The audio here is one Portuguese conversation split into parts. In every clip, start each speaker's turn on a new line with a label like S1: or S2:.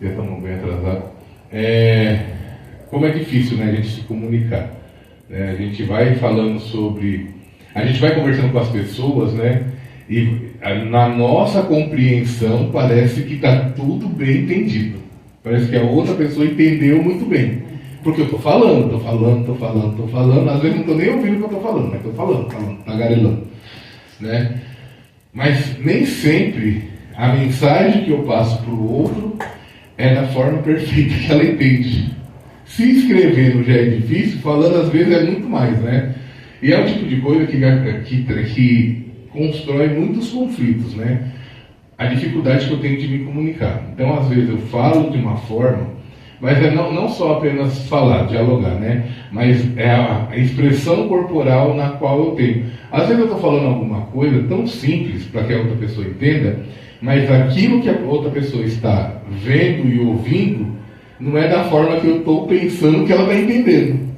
S1: Já estamos bem atrasados. Como é difícil, né, a gente se comunicar. A gente vai falando sobre... A gente vai conversando com as pessoas, né? E na nossa compreensão parece que está tudo bem entendido. Parece que a outra pessoa entendeu muito bem. Porque eu estou falando. Às vezes não estou nem ouvindo o que eu estou falando, mas estou falando, tagarelando. Né? Mas nem sempre a mensagem que eu passo para o outro é da forma perfeita que ela entende. Se escrevendo já é difícil, falando às vezes é muito mais, né? E é o tipo de coisa que constrói muitos conflitos, né? A dificuldade que eu tenho de me comunicar. Então, às vezes, eu falo de uma forma, mas não só apenas falar, dialogar, né? Mas é a expressão corporal na qual eu tenho. Às vezes eu estou falando alguma coisa tão simples para que a outra pessoa entenda, mas aquilo que a outra pessoa está vendo e ouvindo não é da forma que eu estou pensando que ela está entendendo.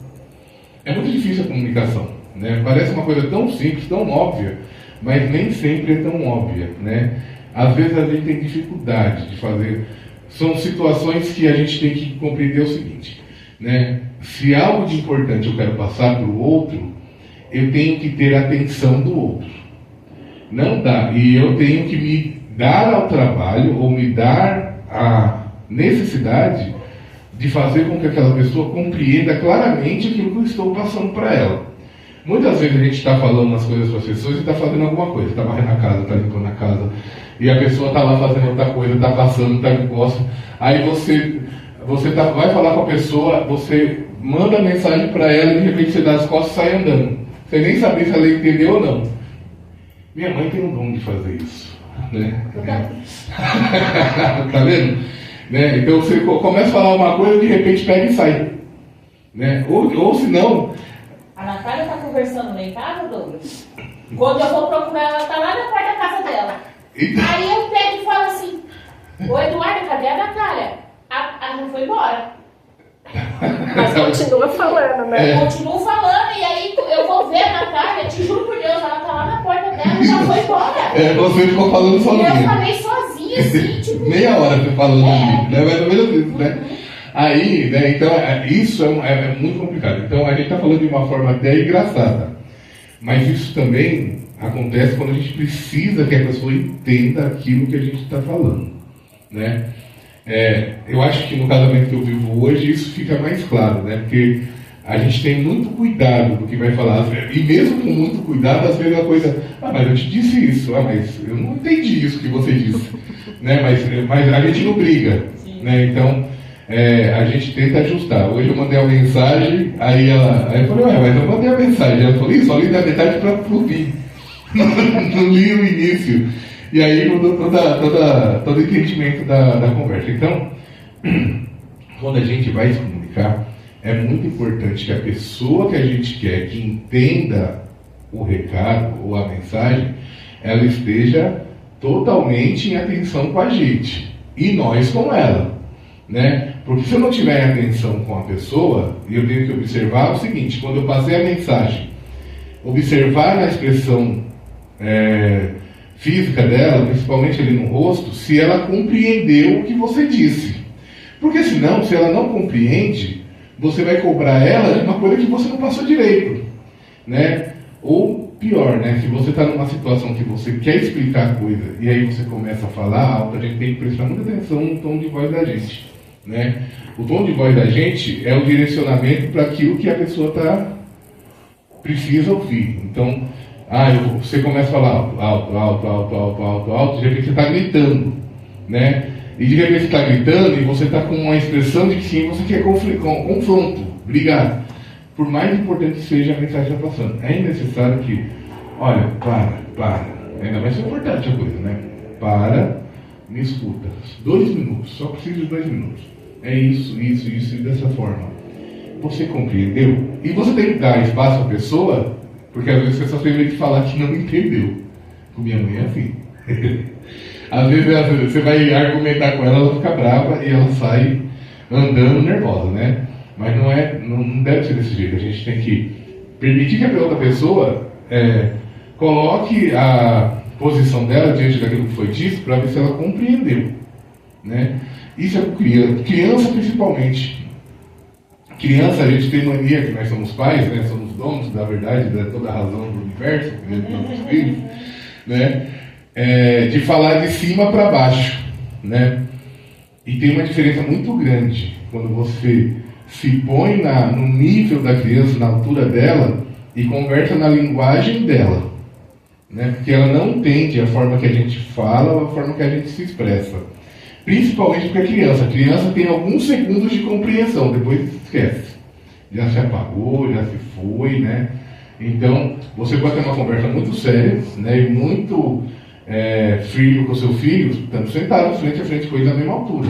S1: É muito difícil a comunicação, né? Parece uma coisa tão simples, tão óbvia, mas nem sempre é tão óbvia, né? Às vezes a gente tem dificuldade de fazer. São situações que a gente tem que compreender o seguinte, né? Se algo de importante eu quero passar para o outro, eu tenho que ter a atenção do outro. Não dá. E eu tenho que me dar ao trabalho, ou me dar a necessidade de fazer com que aquela pessoa compreenda claramente aquilo que eu estou passando para ela. Muitas vezes a gente está falando umas coisas para as pessoas e está fazendo alguma coisa. Está varrendo a casa, está limpando a casa. E a pessoa está lá fazendo outra coisa, está passando, está de costas. Aí você vai falar com a pessoa, você manda a mensagem para ela e de repente você dá as costas e sai andando. Você nem sabe se ela entendeu ou não. Minha mãe tem um dom de fazer isso. Né? Tá vendo? Né? Então você começa a falar uma coisa e de repente pega e sai. Né? Ou se não...
S2: A Natália está conversando lá em casa, Douglas? Quando eu vou procurar, ela está lá na porta da casa dela.
S1: Então...
S2: Aí eu pego e falo assim: ô Eduardo, cadê a Natália? Não foi embora.
S3: Mas continua falando, né?
S2: Continuo falando, e aí eu vou ver a Natália, te juro por Deus, ela está lá na porta dela e já foi embora.
S1: Você ficou falando sozinha.
S2: E eu falei sozinha, assim, tipo...
S1: Meia hora você falando ali, né? Mais ou menos isso, né? Aí, né, então, isso é muito complicado. Então, a gente está falando de uma forma até engraçada. Mas isso também acontece quando a gente precisa que a pessoa entenda aquilo que a gente está falando, né? Eu acho que no casamento que eu vivo hoje, isso fica mais claro, né? Porque a gente tem muito cuidado do que vai falar. E mesmo com muito cuidado, às vezes a coisa... mas eu te disse isso. Mas eu não entendi isso que você disse. Né? Mas a gente não briga. Né? Então... a gente tenta ajustar. Hoje eu mandei uma mensagem, aí eu falei, mas eu mandei a mensagem. Ela falou, só li da metade para o fim. Não li o início. E aí mudou todo o entendimento da conversa. Então, quando a gente vai se comunicar, é muito importante que a pessoa que a gente quer que entenda o recado ou a mensagem, ela esteja totalmente em atenção com a gente. E nós com ela. Né? Porque se eu não tiver atenção com a pessoa, eu tenho que observar o seguinte: quando eu passei a mensagem, observar na expressão física dela, principalmente ali no rosto, se ela compreendeu o que você disse. Porque senão, se ela não compreende, você vai cobrar ela de uma coisa que você não passou direito. Né? Ou pior, né? Se você está numa situação que você quer explicar a coisa e aí você começa a falar alto, a gente tem que prestar muita atenção no tom de voz da gente. Né? O tom de voz da gente é o direcionamento para aquilo que a pessoa precisa ouvir. Então, você começa a falar alto, de repente você está gritando, né? E de repente você está gritando e você está com uma expressão de que sim, você quer confronto, brigar. Por mais importante que seja a mensagem que está passando, é necessário que, olha, para, ainda mais se é importante a coisa, né? Me escuta. 2 minutos, só preciso de 2 minutos. É isso, e dessa forma. Você compreendeu? E você tem que dar espaço à pessoa, porque às vezes você só tem que falar que não entendeu. Com minha mãe é assim. Às vezes você vai argumentar com ela, ela fica brava e ela sai andando nervosa, né? Mas não deve ser desse jeito. A gente tem que permitir que a outra pessoa coloque a posição dela diante daquilo que foi dito para ver se ela compreendeu. Né? Isso é com criança, criança principalmente. Criança, a gente tem mania que nós somos pais, né? Somos donos, da verdade, de toda a razão do universo, dos nossos filhos, né? De falar de cima para baixo, né? E tem uma diferença muito grande quando você se põe no nível da criança, na altura dela, e conversa na linguagem dela, né? Porque ela não entende a forma que a gente fala ou a forma que a gente se expressa. Principalmente porque a criança tem alguns segundos de compreensão, depois esquece. Já se apagou, já se foi, né? Então, você pode ter uma conversa muito séria, né? E muito firme com o seu filho, estando sentado frente a frente com ele na mesma altura.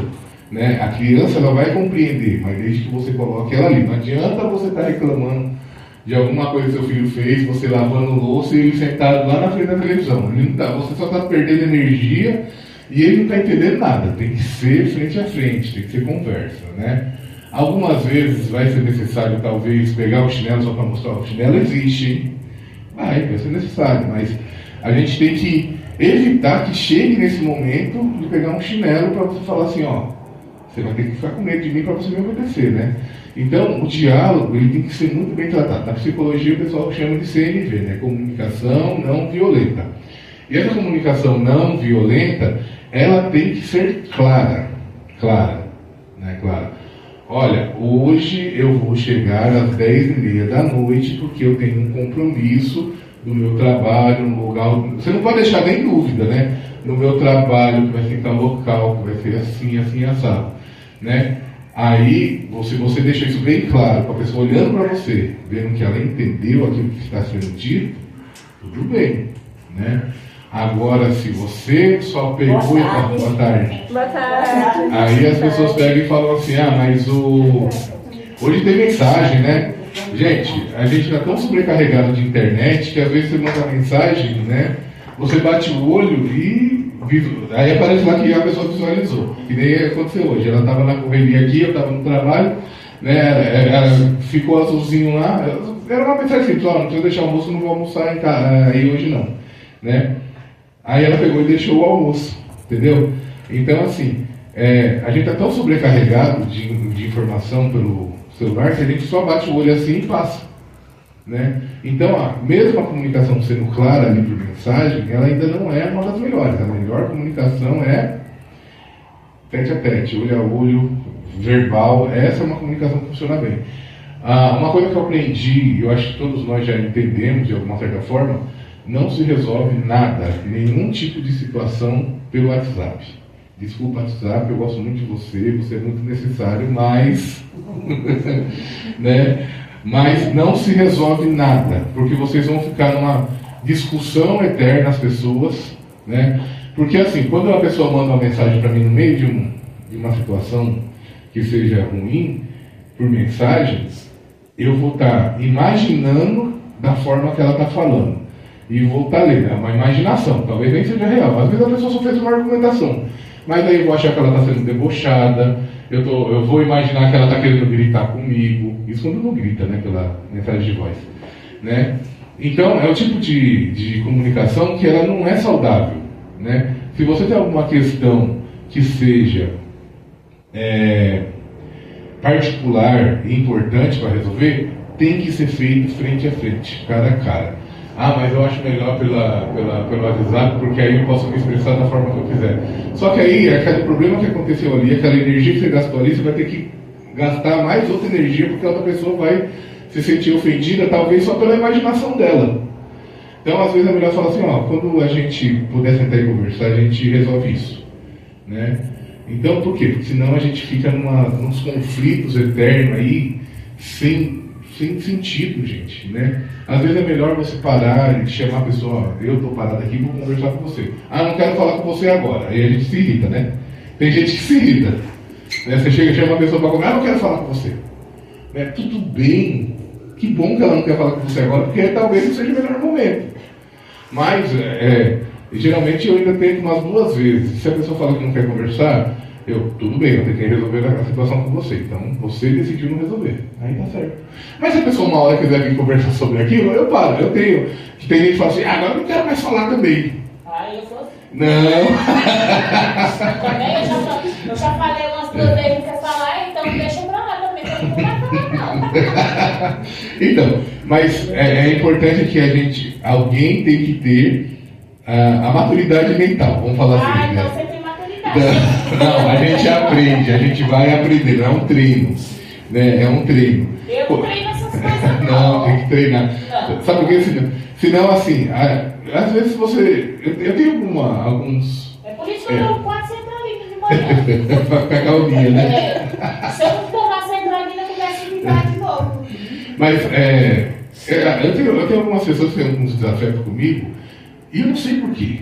S1: Né? A criança ela vai compreender, mas desde que você coloque ela ali. Não adianta você estar reclamando de alguma coisa que seu filho fez, você lavando louça e ele sentado lá na frente da televisão. Ele não tá, você só está perdendo energia e ele não está entendendo nada. Tem que ser frente a frente, tem que ser conversa, né? Algumas vezes vai ser necessário talvez pegar o chinelo só para mostrar o chinelo existe, hein? Vai ser necessário, mas a gente tem que evitar que chegue nesse momento de pegar um chinelo para você falar assim, ó, você vai ter que ficar com medo de mim para você me obedecer, né? Então, o diálogo ele tem que ser muito bem tratado. Na psicologia, o pessoal chama de CNV, né? Comunicação não violenta. E essa comunicação não violenta, ela tem que ser clara, né? Clara. Olha, hoje eu vou chegar às 10h30 da noite porque eu tenho um compromisso no meu trabalho, no lugar... Você não pode deixar nem dúvida, né? No meu trabalho, que vai ser em tal local, que vai ser assim, assim, assado, né? Aí, você deixa isso bem claro, para a pessoa olhando para você, vendo que ela entendeu aquilo que está sendo dito, tudo bem, né? Agora, se você só pegou e falou, boa tarde.
S3: Boa tarde.
S1: Aí as pessoas pegam e falam assim, mas hoje tem mensagem, né? Gente, a gente está tão sobrecarregado de internet que às vezes você manda mensagem, né? Você bate o olho e aí aparece lá que a pessoa visualizou. Que nem aconteceu hoje. Ela estava na correria aqui, eu estava no trabalho, né? Ela ficou azulzinho lá. Era uma mensagem simples, não precisa deixar o almoço, não vou almoçar em casa, aí hoje não, né? Aí ela pegou e deixou o almoço, entendeu? Então assim, a gente está tão sobrecarregado de informação pelo celular que a gente só bate o olho assim e passa, né? Então, mesmo a comunicação sendo clara ali por mensagem, ela ainda não é uma das melhores. A melhor comunicação é tete a tete, olho a olho, verbal. Essa é uma comunicação que funciona bem. Uma coisa que eu aprendi, e eu acho que todos nós já entendemos de alguma certa forma, não se resolve nada, nenhum tipo de situação pelo WhatsApp. Desculpa, WhatsApp, eu gosto muito de você é muito necessário, mas, né? Mas não se resolve nada, porque vocês vão ficar numa discussão eterna, as pessoas, né? Porque assim, quando uma pessoa manda uma mensagem para mim no meio de uma situação que seja ruim, por mensagens, eu vou estar imaginando da forma que ela está falando. E vou estar lendo, é uma imaginação, talvez nem seja real. Às vezes a pessoa só fez uma argumentação, mas aí eu vou achar que ela está sendo debochada, eu vou imaginar que ela está querendo gritar comigo, isso quando não grita, né, pela mensagem de voz, né? Então, é o tipo de comunicação que ela não é saudável, né? Se você tem alguma questão que seja particular e importante para resolver, tem que ser feito frente a frente, cara a cara. Mas eu acho melhor pelo WhatsApp, porque aí eu posso me expressar da forma que eu quiser. Só que aí, aquele problema que aconteceu ali, aquela energia que você gastou ali, você vai ter que gastar mais outra energia, porque a outra pessoa vai se sentir ofendida, talvez só pela imaginação dela. Então, às vezes é melhor falar assim, quando a gente puder sentar e conversar, a gente resolve isso, né? Então, por quê? Porque senão a gente fica nos conflitos eternos aí, sem sentido, gente, né? Às vezes é melhor você parar e chamar a pessoa, eu estou parado aqui, vou conversar com você. Não quero falar com você agora. Aí a gente se irrita, né? Tem gente que se irrita, né? Você chega e chama a pessoa para conversar, não quero falar com você. Né? Tudo bem, que bom que ela não quer falar com você agora, porque talvez não seja o melhor momento. Mas, geralmente eu ainda tento umas 2 vezes. Se a pessoa fala que não quer conversar, tudo bem, eu tenho que resolver a situação com você. Então, você decidiu não resolver. Aí tá certo. Mas se a pessoa uma hora quiser vir conversar sobre aquilo, eu paro. Tem gente que fala assim, agora eu não quero mais falar também.
S2: Eu sou assim.
S1: Não.
S2: Também eu já falei umas 2 vezes que quer falar, então deixa pra lá também, que eu não vai falar não.
S1: Então, mas é importante que alguém tem que ter a maturidade mental, vamos falar assim.
S2: Então
S1: Né?
S2: você tem maturidade.
S1: Não, a gente aprende, a gente vai aprender, é um treino. Né? É um treino.
S2: Eu não treino essas coisas
S1: Não, tem que treinar.
S2: Não.
S1: Sabe por quê? Senão assim, às vezes você. Eu tenho alguns.
S2: É por isso que eu dou 4 centralinas de manhã.
S1: Pra ficar calminha, né?
S2: Se eu não tomar centralina, começa a ficar de novo.
S1: Mas eu tenho algumas pessoas que têm alguns desafetos comigo e eu não sei porquê.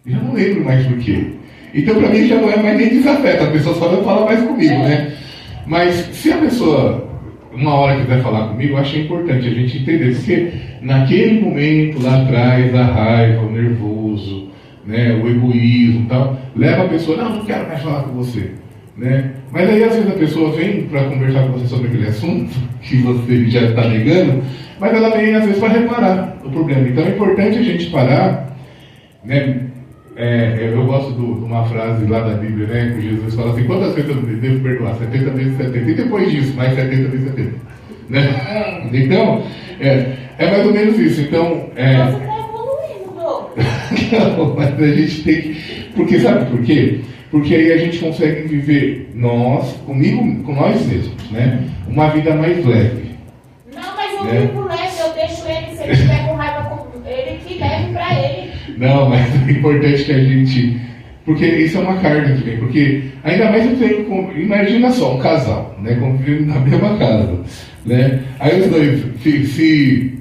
S1: Eu já não lembro mais porquê. Então pra mim já não é mais nem desafeto, a pessoa só não fala mais comigo, né? Mas se a pessoa uma hora quiser falar comigo, eu acho importante a gente entender, porque naquele momento lá atrás, a raiva, o nervoso, né, o egoísmo e tal, leva a pessoa, não quero mais falar com você. Né? Mas aí às vezes a pessoa vem para conversar com você sobre aquele assunto que você já está negando, mas ela vem às vezes para reparar o problema. Então é importante a gente parar, né? Eu gosto de uma frase lá da Bíblia, né, que Jesus fala assim, quantas vezes eu devo perdoar? 70 vezes 70. E depois disso, mais 70 vezes 70. Né? Então, é mais ou menos isso. Então,
S2: Você está evoluindo, Douglas.
S1: não, mas a gente tem que... Porque sabe por quê? Porque aí a gente consegue viver com nós mesmos, né? Uma vida mais leve.
S2: Não, mas eu vivo leve, eu deixo ele, se ele estiver com raiva com ele, que leve pra ele.
S1: Não, mas é importante que a gente... Porque isso é uma carga que vem. Porque ainda mais eu tenho... Imagina só, um casal, né? Convivendo na mesma casa. Né? Aí os dois se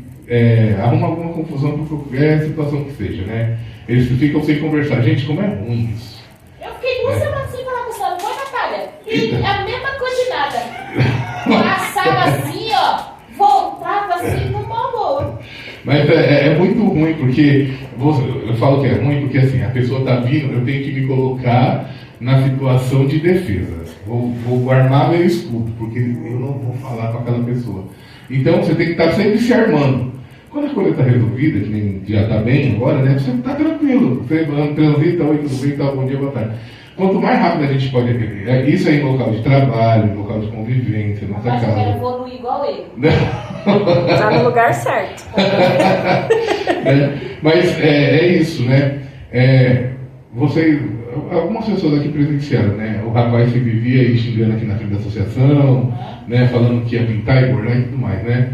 S1: arrumam alguma confusão por qualquer situação que seja, né? Eles ficam sem conversar. Gente, como é ruim isso.
S2: Eu fiquei 2 semanas sem falar com você, não foi, Natália? E é a mesma coisa de nada. Passava assim, ó, voltava assim, no amor.
S1: Mas é muito ruim, porque eu falo que é ruim porque assim, a pessoa está vindo, eu tenho que me colocar na situação de defesa. Vou armar meu escudo, porque eu não vou falar com aquela pessoa. Então você tem que estar sempre se armando. Quando a coisa está resolvida, que nem já está bem agora, né? Você está tranquilo. Você transita, oi, tudo bem, tal, bom dia, boa tarde. Quanto mais rápido a gente pode aprender, isso aí em local de trabalho, em local de convivência, nossa
S2: Mas eu
S1: casa.
S2: quero evoluir igual ele.
S3: Tá no lugar certo.
S1: Mas é isso, né? Algumas pessoas aqui presenciaram, né? O rapaz que vivia aí xingando aqui na frente da associação, né? Falando que ia pintar e bordar e tudo mais, né?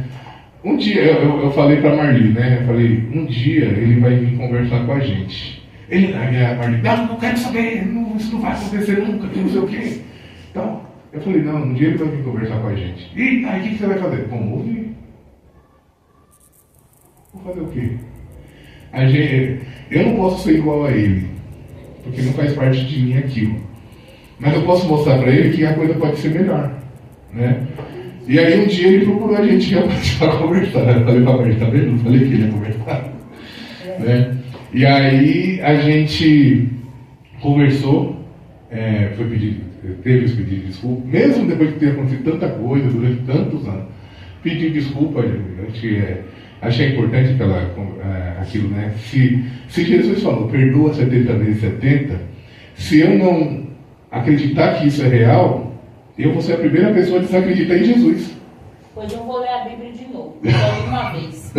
S1: Um dia, eu falei pra Marli, né? Eu falei, um dia ele vai vir conversar com a gente. A Marli, não quero saber, isso não vai acontecer nunca, que não sei o quê. Então, eu falei, não, um dia ele vai vir conversar com a gente. E aí, o que você vai fazer? Vamos ouvir. Vou fazer o quê? Eu não posso ser igual a ele, porque não faz parte de mim aquilo. Mas eu posso mostrar para ele que a coisa pode ser melhor, né? E aí um dia ele procurou a gente realmente para conversar. Eu falei para ele, tá vendo? Eu falei que ele ia conversar. Né? E aí a gente conversou, teve esse pedido de desculpa, mesmo depois de ter acontecido tanta coisa durante tantos anos. Pedir desculpa, achei importante aquilo, né? Se Jesus falou, perdoa 70 vezes 70, se eu não acreditar que isso é real, eu vou ser a primeira pessoa a desacreditar em Jesus.
S2: Pois eu vou ler a Bíblia de novo, só uma vez.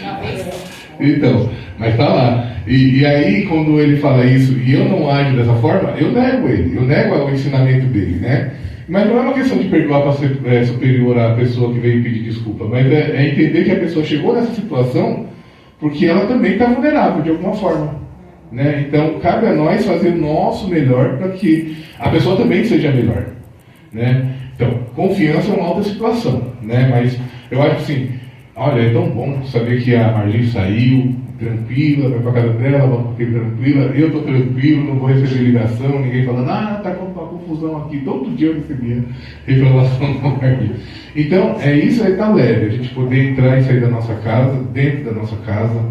S2: Uma vez só.
S1: Então, mas tá lá. E aí, quando ele fala isso e eu não ajo dessa forma, eu nego ele, eu nego o ensinamento dele, né? Mas não é uma questão de perdoar para ser superior à pessoa que veio pedir desculpa, mas é entender que a pessoa chegou nessa situação porque ela também está vulnerável de alguma forma. Né? Então, cabe a nós fazer o nosso melhor para que a pessoa também seja melhor. Né? Então, confiança é uma outra situação. Né? Mas eu acho assim, olha, é tão bom saber que a Marli saiu tranquila, vai para casa dela, volta para aquele tranquila, eu estou tranquilo, não vou receber ligação, ninguém falando, está com uma confusão aqui. Todo dia eu recebia reclamação da Marli. Então, isso aí está leve, a gente poder entrar e sair da nossa casa, dentro da nossa casa,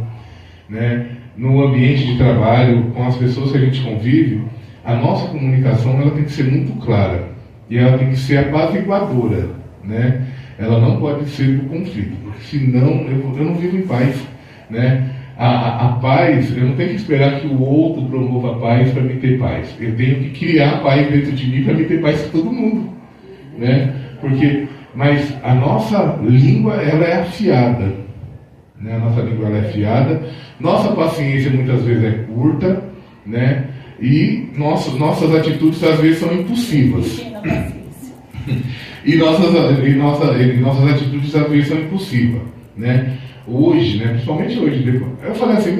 S1: né? No ambiente de trabalho, com as pessoas que a gente convive, a nossa comunicação ela tem que ser muito clara e ela tem que ser apaziguadora, né? Ela não pode ser do conflito, porque senão eu não vivo em paz, né? A paz, eu não tenho que esperar que o outro promova a paz para me ter paz. Eu tenho que criar a paz dentro de mim para me ter paz com todo mundo. Né? Mas a nossa língua, ela é afiada. Né? A nossa língua ela é afiada. Nossa paciência muitas vezes é curta. Né? E nossas atitudes às vezes são impulsivas. E nossas atitudes às vezes são impulsivas. Né? Hoje, né, principalmente hoje, eu falei assim,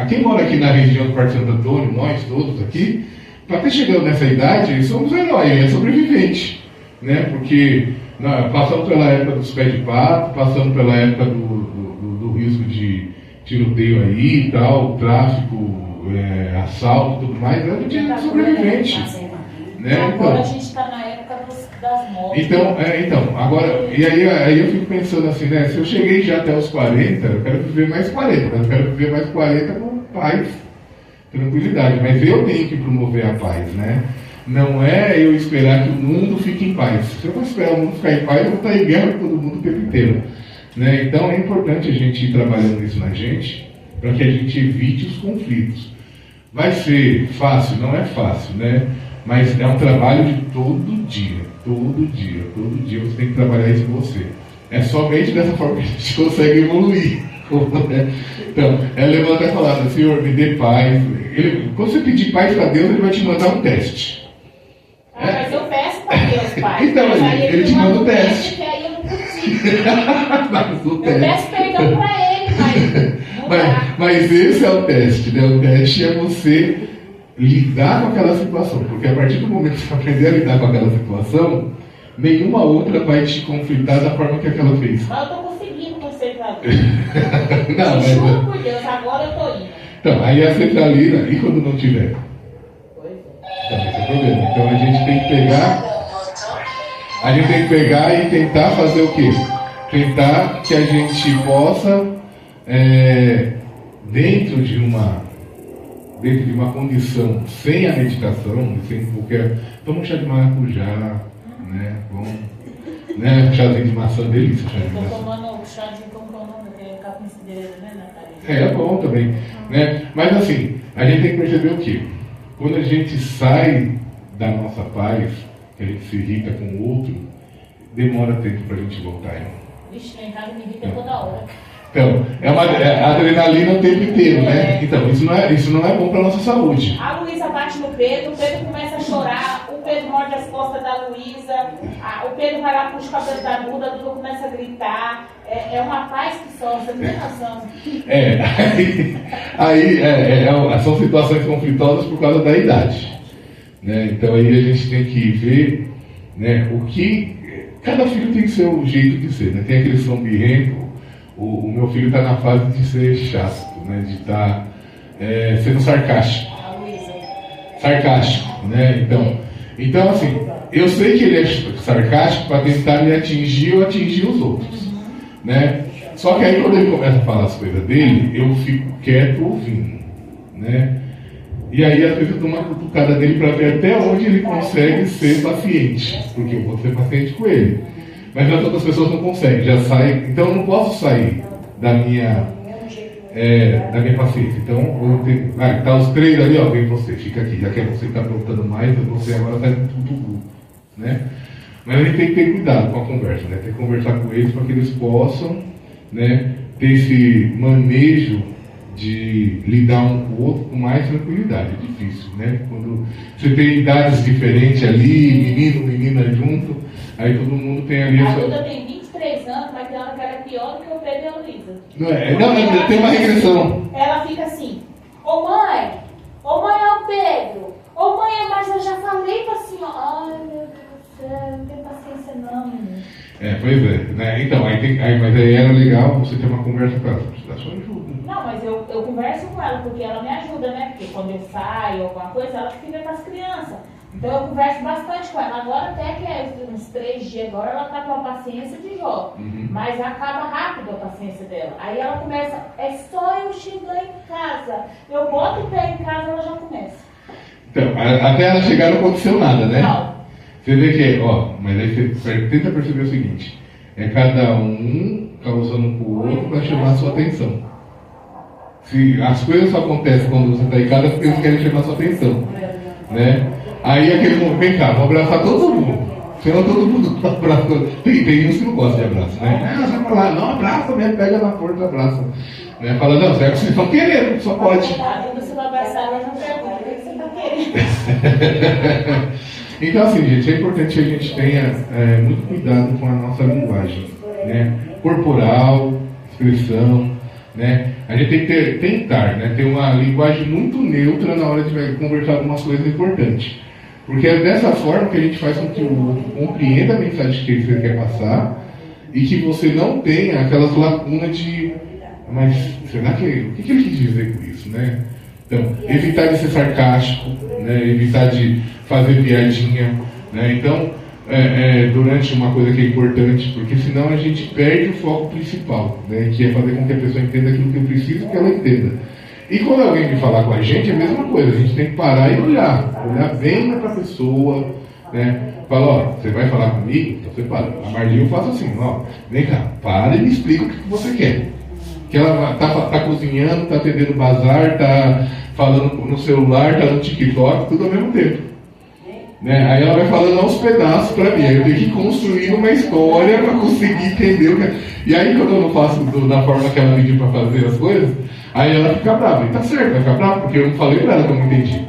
S1: quem mora aqui na região do Parque Santo Antônio, nós todos aqui, para ter chegado nessa idade, somos heróis, é sobrevivente, né, porque passamos pela época dos pés de pato, passamos pela época do risco de tiroteio aí e tal, tráfico, assalto e tudo mais, a gente é sobrevivente. Né?
S2: Agora a gente está na época das mortes.
S1: Então, agora, e aí eu fico pensando assim, né? Se eu cheguei já até os 40, eu quero viver mais 40, mas eu quero viver mais 40 com paz, tranquilidade. Mas eu tenho que promover a paz, né? Não é eu esperar que o mundo fique em paz. Se eu for esperar o mundo ficar em paz, eu vou estar em guerra com todo mundo o tempo inteiro. Né? Então é importante a gente ir trabalhando isso na gente, para que a gente evite os conflitos. Vai ser fácil? Não é fácil, né? Mas é um trabalho de todo dia você tem que trabalhar isso com você. É somente dessa forma que a gente consegue evoluir. Então, levantar e falar, Senhor, me dê paz. Quando você pedir paz para Deus, Ele vai te mandar um teste.
S2: Mas eu peço para Deus paz.
S1: Então, ele te manda um teste.
S2: Que aí eu não consigo. Eu peço perdão para Ele,
S1: mas esse é o teste, né? O teste é você lidar com aquela situação, porque a partir do momento que você aprender a lidar com aquela situação, nenhuma outra vai te conflitar da forma que aquela fez.
S2: Mas eu estou conseguindo concentrar.
S1: Não,
S2: juro por Deus, agora eu estou indo.
S1: Então, aí a centralina, e quando não tiver?
S2: Pois é.
S1: Então, esse é o problema. Então a gente tem que pegar e tentar fazer o quê? Tentar que a gente possa, dentro de uma condição sem a meditação, sem qualquer. Toma um chá de maracujá, né? Bom, né? Chazinho de maçã, delícia.
S2: Estou tomando chá de concomando, que é capim cidreira, né, Natália?
S1: É bom também. Né? Mas assim, a gente tem que perceber o quê? Quando a gente sai da nossa paz, que a gente se irrita com o outro, demora tempo para a gente voltar. Hein?
S2: Vixe, lá em casa me irrita toda hora.
S1: Então, adrenalina o tempo inteiro, né? Então, isso não é bom para a nossa saúde.
S2: A Luísa bate no Pedro, o Pedro começa a chorar, o Pedro morde as costas da Luísa, o Pedro vai lá, puxa o cabelo da Duda, a Duda começa a gritar. É uma paz que só, você não tem noção.
S1: São situações conflitosas por causa da idade. Né? Então, aí a gente tem que ver, né, o que. Cada filho tem seu jeito de ser, né? Tem aquele som birrento. O meu filho está na fase de ser chato, né? De estar sendo sarcástico. Sarcástico, né? Então, assim, eu sei que ele é sarcástico para tentar me atingir ou atingir os outros. Né? Só que aí quando ele começa a falar as coisas dele, eu fico quieto ouvindo. Né? E aí às vezes eu dou uma cutucada dele para ver até onde ele consegue ser paciente. Porque eu vou ser paciente com ele. Mas as outras pessoas não conseguem, já saem. Então eu não posso sair da minha paciência. Então, tá os três ali, ó, vem você, fica aqui. Já que você está perguntando mais, você agora sai com tudo. Né? Mas a gente tem que ter cuidado com a conversa, né? Tem que conversar com eles para que eles possam, né, ter esse manejo de lidar um com o outro com mais tranquilidade. É difícil, né? Quando você tem idades diferentes ali, menino, menina junto, aí todo mundo tem ali...
S2: A Duda tem 23 anos, mas tem hora que ela é pior do que o Pedro e a Luísa.
S1: Não, tem uma regressão.
S2: Ela fica assim, ô mãe, é o Pedro, ô mãe, mas eu já falei pra senhora, ai meu Deus do céu, não tem paciência não, menino.
S1: Pois é, né? Então, mas aí era legal você ter uma conversa com ela, você dá sua ajuda.
S2: Não, mas eu converso com ela, porque ela me ajuda, né? Porque quando eu saio, alguma coisa, ela fica com as crianças. Então eu converso bastante com ela. Agora até que é uns 3 dias agora, ela tá com a paciência de Jó. Mas acaba rápido a paciência dela. Aí ela começa, é só eu chegar em casa. Eu boto o pé em casa, ela já começa.
S1: Então, até ela chegar não aconteceu nada, né?
S2: Não.
S1: Você vê que, mas aí você tenta perceber o seguinte, cada um causando um com o outro para chamar a sua atenção. Se as coisas só acontecem quando você está em casa porque eles querem chamar sua atenção, né? Aí aquele momento, vem cá, vou abraçar todo mundo. Senão todo mundo abraça. Tem uns que não gostam de abraço, né? Ah, você vai falar, não, abraça mesmo, pega na porta, abraça. Né? Fala, não, será que vocês estão querendo, só pode.
S2: Quando você vai abraçar, ela não pergunta o que você está querendo.
S1: Então, assim, gente, é importante que a gente tenha muito cuidado com a nossa linguagem, né? Corporal, expressão, né? A gente tem que tentar, né? Ter uma linguagem muito neutra na hora de conversar algumas coisas importantes. Porque é dessa forma que a gente faz com que o outro compreenda a mensagem que você quer passar e que você não tenha aquelas lacunas de mas será que o que ele quis dizer com isso, né? Então, evitar de ser sarcástico, né? Evitar de fazer piadinha, né? Então, durante uma coisa que é importante, porque senão a gente perde o foco principal, né? Que é fazer com que a pessoa entenda aquilo que eu preciso que ela entenda. E quando alguém vem falar com a gente, é a mesma coisa, a gente tem que parar e olhar bem para a pessoa, né? Fala, ó, você vai falar comigo? Então você para. A Marli eu faço assim, ó, vem cá, para e me explica o que você quer. Que ela tá cozinhando, tá atendendo bazar, tá falando no celular, tá no TikTok, tudo ao mesmo tempo. Né? Aí ela vai falando aos pedaços para mim, aí eu tenho que construir uma história para conseguir entender o que é. E aí quando eu não faço da forma que ela pediu para fazer as coisas, aí ela fica brava. E tá certo, vai ficar brava, porque eu não falei para ela que eu não entendi.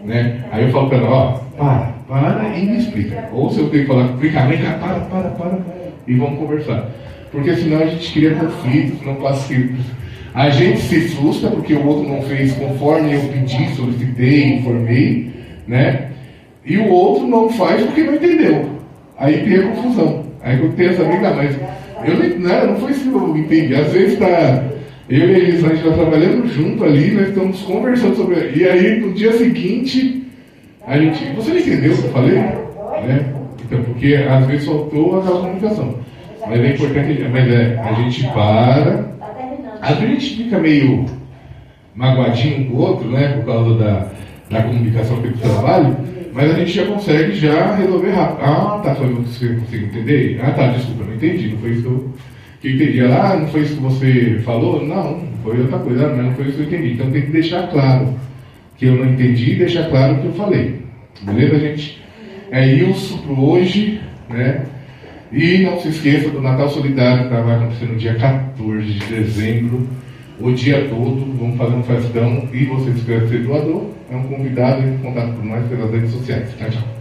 S1: Né? Aí eu falo para ela, ó, para e me explica. Ou se eu tenho que falar, vem cá, para, e vamos conversar. Porque senão a gente cria conflitos, não passa a gente se frustra porque o outro não fez conforme eu pedi, solicitei, informei, né? E o outro não faz porque não entendeu. Aí tem a confusão. Aí eu tenho essa briga, mas não foi isso que eu entendi. Às vezes eu e a Elisa, a gente está trabalhando junto ali, nós estamos conversando sobre. E aí no dia seguinte, você não entendeu o que eu falei? Né? Então, porque às vezes faltou aquela comunicação. Mas é importante, a gente para. Às vezes a gente fica meio magoadinho um com o outro, né? Por causa da comunicação pelo trabalho, mas a gente já consegue resolver rápido. Ah, tá, foi você conseguiu entender? Ah, tá, desculpa, não entendi, não foi isso que eu entendi. Ela, não foi isso que você falou? Não, foi outra coisa, não foi isso que eu entendi. Então tem que deixar claro que eu não entendi e deixar claro o que eu falei. Beleza, gente? É isso pro hoje, né? E não se esqueça do Natal Solidário, que vai acontecer no dia 14 de dezembro, o dia todo. Vamos fazer um festão e você, se quiser ser doador, é um convidado e contato por nós pelas redes sociais. Tchau, tchau.